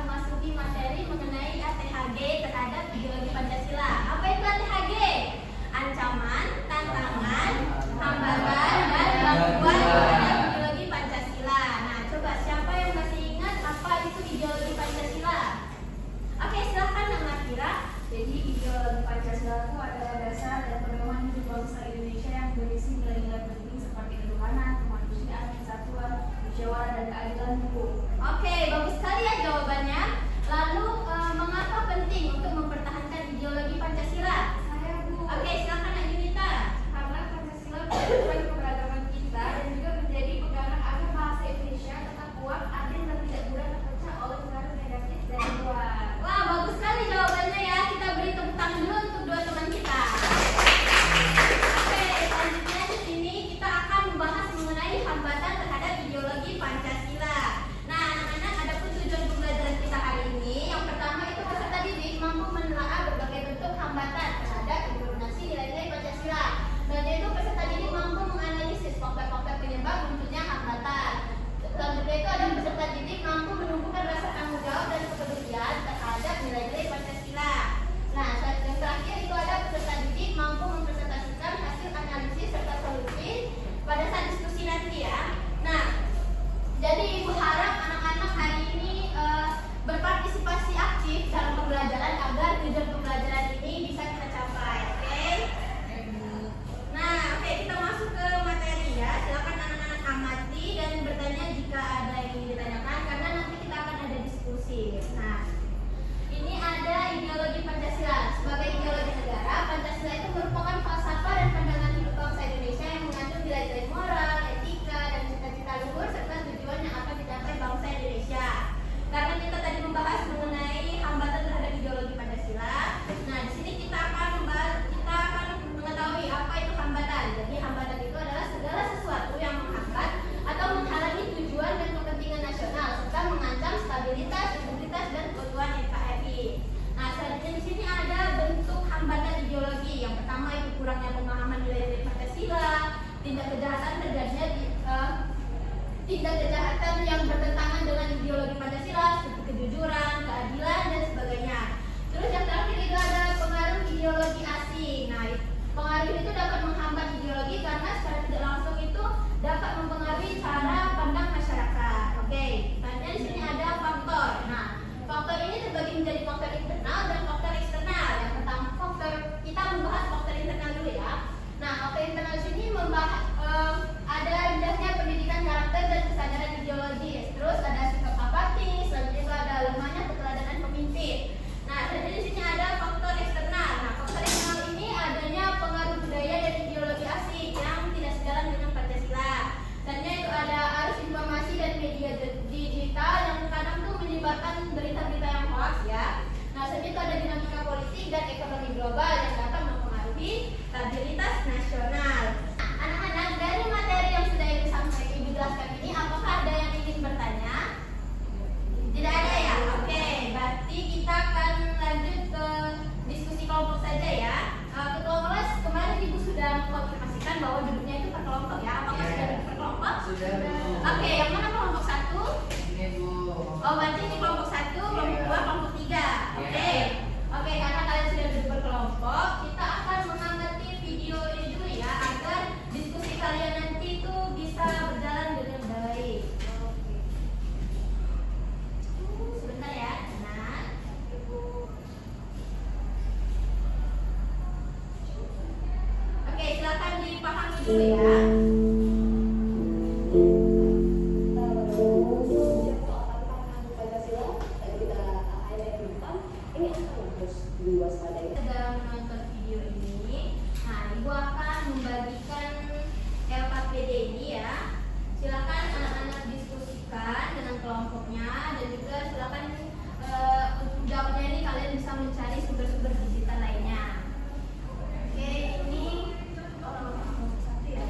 memasuki materi mengenai ATHG terhadap ideologi Pancasila. Apa itu ATHG? Ancaman, tantangan, hambatan, dan gangguan terhadap ideologi Pancasila. Nah, coba siapa yang masih ingat apa itu ideologi Pancasila? Oke, silahkan Nama Kira. Jadi ideologi Pancasila itu adalah dasar dan pedoman hidup bangsa Indonesia yang berisi nilai-nilai penting seperti ketuhanan, kemanusiaan, kesatuan, musyawarah, dan keadilan hukum. Oke, bagus sekali ya jawabannya. Lalu mengapa penting untuk mempertahankan ideologi Pancasila? Saya Bu. Oke, silakan Nak Junita. Karena Pancasila merupakan keberagaman kita dan juga menjadi pegangan agar bangsa Indonesia tetap kuat, adil, dan tidak mudah terpecah oleh pengaruh negatif dari luar. Wah, bagus sekali jawabannya ya. Kita beri tepuk tangan dulu untuk dua teman kita. Oke, selanjutnya di sini kita akan membahas mengenai hambatan terhadap ideologi Pancasila. Nah, anak-anak, ada pun tujuan pembelajaran kita hari ini. Yang pertama itu peserta didik mampu menelaah berbagai bentuk hambatan terhadap implementasi nilai-nilai Pancasila. Dan yaitu peserta didik mampu menganalisis faktor-faktor penyebab munculnya hambatan. Selanjutnya itu ada peserta didik mampu menumbuhkan rasa tanggung jawab dan kepedulian terhadap nilai-nilai Pancasila. Nah, yang terakhir itu ada peserta didik mampu mempresentasikan hasil analisis serta solusi pada saat diskusi nanti ya. Nah, jadi Ibu harap anak-anak hari ini berpartisipasi aktif dalam pembelajaran agar tujuan pembelajaran ini bisa kita capai, oke? Nah, oke, kita masuk ke materi ya. Silakan anak-anak amati dan bertanya jika ada yang ingin ditanyakan karena nanti kita akan ada diskusi. Nah, ini ada ideologi Pancasila. Sebagai ideologi negara, Pancasila itu merupakan falsafah dan pandangan hidup bangsa Indonesia yang mengandung nilai-nilai moral, etika, dan cita-cita luhur serta tujuan yang akan dicapai bangsa Indonesia. Karena kita tadi membahas mengenai hambatan terhadap ideologi Pancasila, nah di sini kita akan mengetahui apa itu hambatan. Jadi hambatan itu adalah segala sesuatu yang menghambat atau menghalangi tujuan dan kepentingan nasional serta mengancam stabilitas, integritas, dan keutuhan NKRI. Nah, selanjutnya di sini ada bentuk hambatan ideologi. Yang pertama itu kurangnya pemahaman nilai-nilai Pancasila, tindak kejahatan terjadinya tindak kejahatan yang bertentangan dengan ideologi Pancasila seperti kejujuran, keadilan, dan sebagainya. Terus yang terakhir itu ada pengaruh ideologi asing. Nah, pengaruh itu dapat menghambat ideologi karena secara tidak langsung itu dapat mempengaruhi cara pandang masyarakat. Oke, selanjutnya di sini ada faktor. Nah, faktor ini terbagi menjadi faktor internal dan faktor eksternal. Yang pertama faktor, kita membahas faktor internal dulu ya. Nah, faktor internal di sini membahas ada rendahnya pendidikan karakter dan kesadaran ideologis. Terus ada sikap apatis, selanjutnya itu ada lemahnya keteladanan pemimpin. Nah, jadi di sini ada faktor eksternal. Nah, faktor eksternal ini adanya pengaruh budaya dan ideologi asing yang tidak sejalan dengan Pancasila. Selanjutnya itu ada arus informasi dan media digital yang kadang tuh menyebarkan berita-berita yang hoax ya. Nah, selanjutnya itu ada dinamika politik dan ekonomi global yang dapat mempengaruhi stabilitas nasional. Anak-anak, dari materi yang sudah Ibu jelaskan ini, apakah ada yang ingin bertanya? Tidak ada ya? Oke, berarti kita akan lanjut ke diskusi kelompok saja ya. Ketua kelas kemarin Ibu sudah mengkonfirmasikan bahwa duduknya itu per kelompok ya. Apakah sudah duduk per kelompok? Sudah, Bu. Oke, yang mana kelompok 1? Ini, Bu. Oh, berarti ini kelompok 1, kelompok 2, kelompok 3. Oke. Oke, karena kalian sudah duduk berkelompok, kita akan mengamati video ini dulu ya agar diskusi kalian nanti itu bisa berjalan dengan baik. Sebentar ya, nah. Oke, silakan dipahami dulu ya. Dalam menonton video ini, nah Ibu akan membagikan LKPD ini ya. Silakan anak-anak diskusikan dengan kelompoknya dan juga silakan untuk jawabnya ini kalian bisa mencari sumber-sumber digital lainnya. Oke, ini kelompok 1 ya.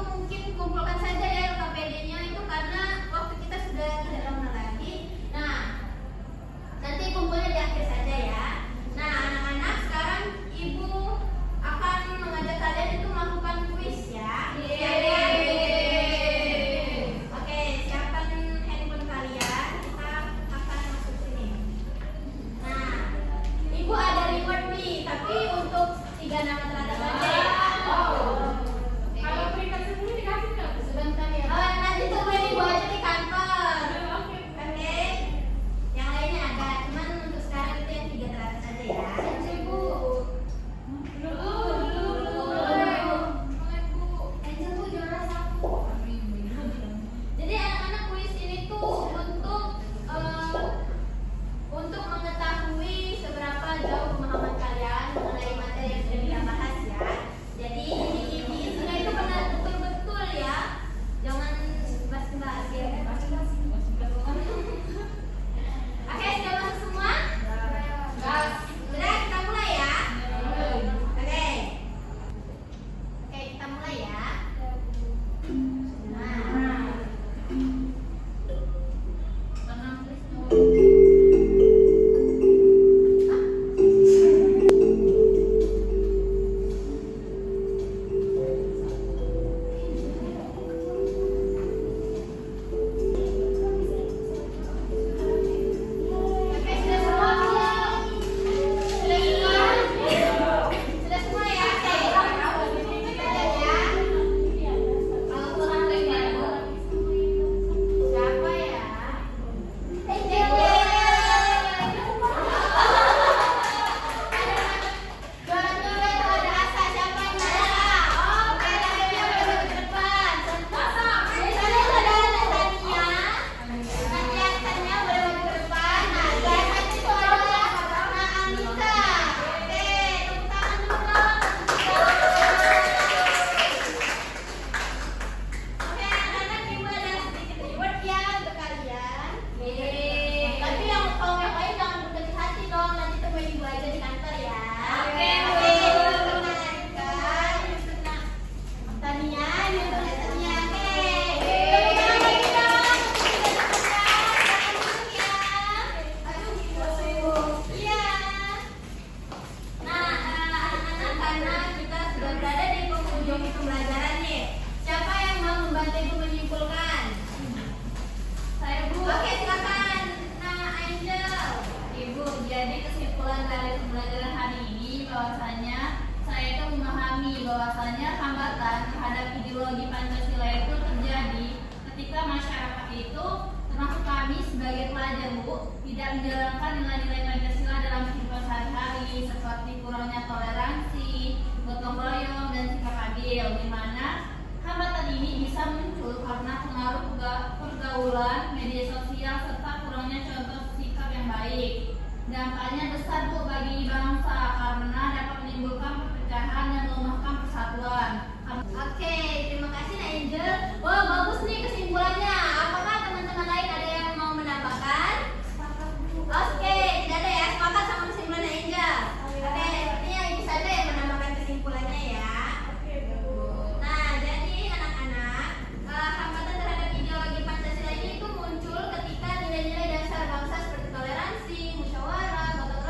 mungkin kumpulkan saja ya LKPD-nya itu karena waktu kita sudah tidak lama lagi. Nah, nanti kumpulnya di akhir saja ya. Nah, anak-anak, sekarang Ibu akan mengajak kalian itu melakukan kuis ya. Oke, siapkan handphone kalian. Kita akan masuk sini. Nah, Ibu ada reward nih, tapi untuk 3 nama teratas saja ya. Kalau peringkat 10 dikasih nggak? Sebentar ya. Nanti tungguin Ibu aja di kantor. Oke. Yang lainnya ada, cuman untuk sekarang itu yang 3 teratas saja ya. Ibu. Bu juara 1. Jadi anak-anak kuis ini tuh untuk mengetahui seberapa jauh pemahaman kalian mengenai materi yang sudah kita bahas ya. Jadi diisinya itu benar betul-betul ya. Jangan basi-basi ya. Oke, sudah masuk semua? Sudah, kita mulai ya. Oke. Oke, kita mulai ya. Nah. Tenang, please. Oke, sudah semua belum? Sudah semua ya? Oke, ya. Kalau kurang lagi siapa ya? Juara 3 itu ada Asa, siapa yang juara? Oke, Tania boleh maju ke depan. Di sana itu ada Tania. Tania boleh maju ke depan. Nah, di atas itu ada Anissa. Oke, tepuk tangan dulu dong. Oke, anak-anak, Ibu ada sedikit reward ya untuk kalian. Tapi kalau yang lain jangan berkecil hati dong. Nanti temuin Ibu aja di kantor ya. Oke. Tania, ini untuk Tania. Oke. Tepuk tangan lagi dong. Jangan duduk ya. Aduh, iya. Nah, anak-anak, karena kita sudah berada di penghujung pembelajaran nih. Siapa yang mau membantu Ibu menyimpulkan? Saya, Bu. Oke, silakan. Nah, Angel. Ibu, jadi kesimpulan dari pembelajaran hari ini bahwasanya saya itu memahami bahwasanya hambatan terhadap ideologi Pancasila itu terjadi ketika masyarakat itu termasuk kami sebagai pelajar, Bu, tidak menjalankan nilai-nilai Pancasila dalam kehidupan sehari-hari seperti kurangnya toleransi, gotong royong dan sikap adil, di mana hambatan ini bisa muncul karena pengaruh pergaulan, media sosial serta kurangnya contoh sikap yang baik. Dampaknya besar, Bu, bagi bangsa karena dapat menimbulkan perpecahan dan melemahkan persatuan. Oke, terima kasih Nak Angel. Wah, bagus nih kesimpulannya. Apakah teman-teman lain ada yang mau menambahkan? Oke, tidak ada ya. Sepakat sama kesimpulan Nak Angel. Oke, sepertinya Ibu saja yang menambahkan kesimpulannya ya. Nah, jadi anak-anak, hambatan terhadap ideologi Pancasila ini itu muncul ketika nilai-nilai dasar bangsa seperti toleransi, musyawarah, gotong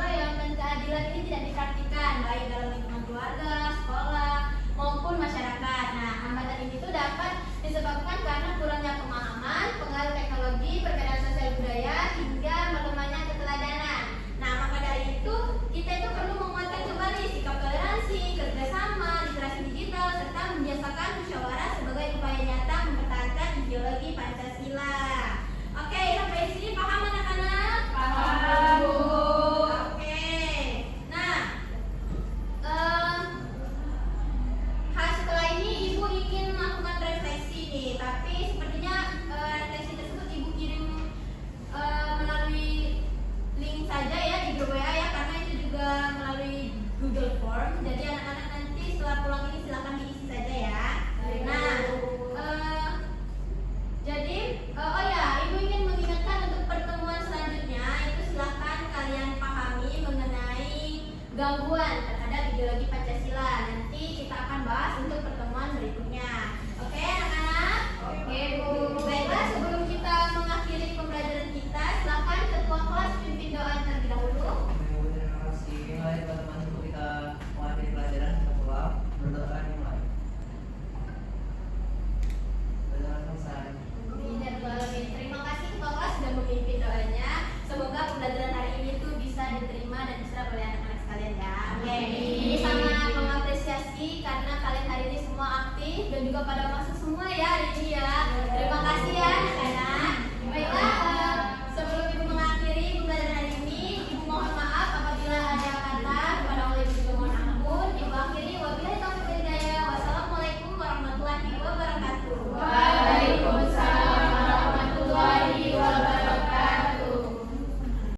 kepada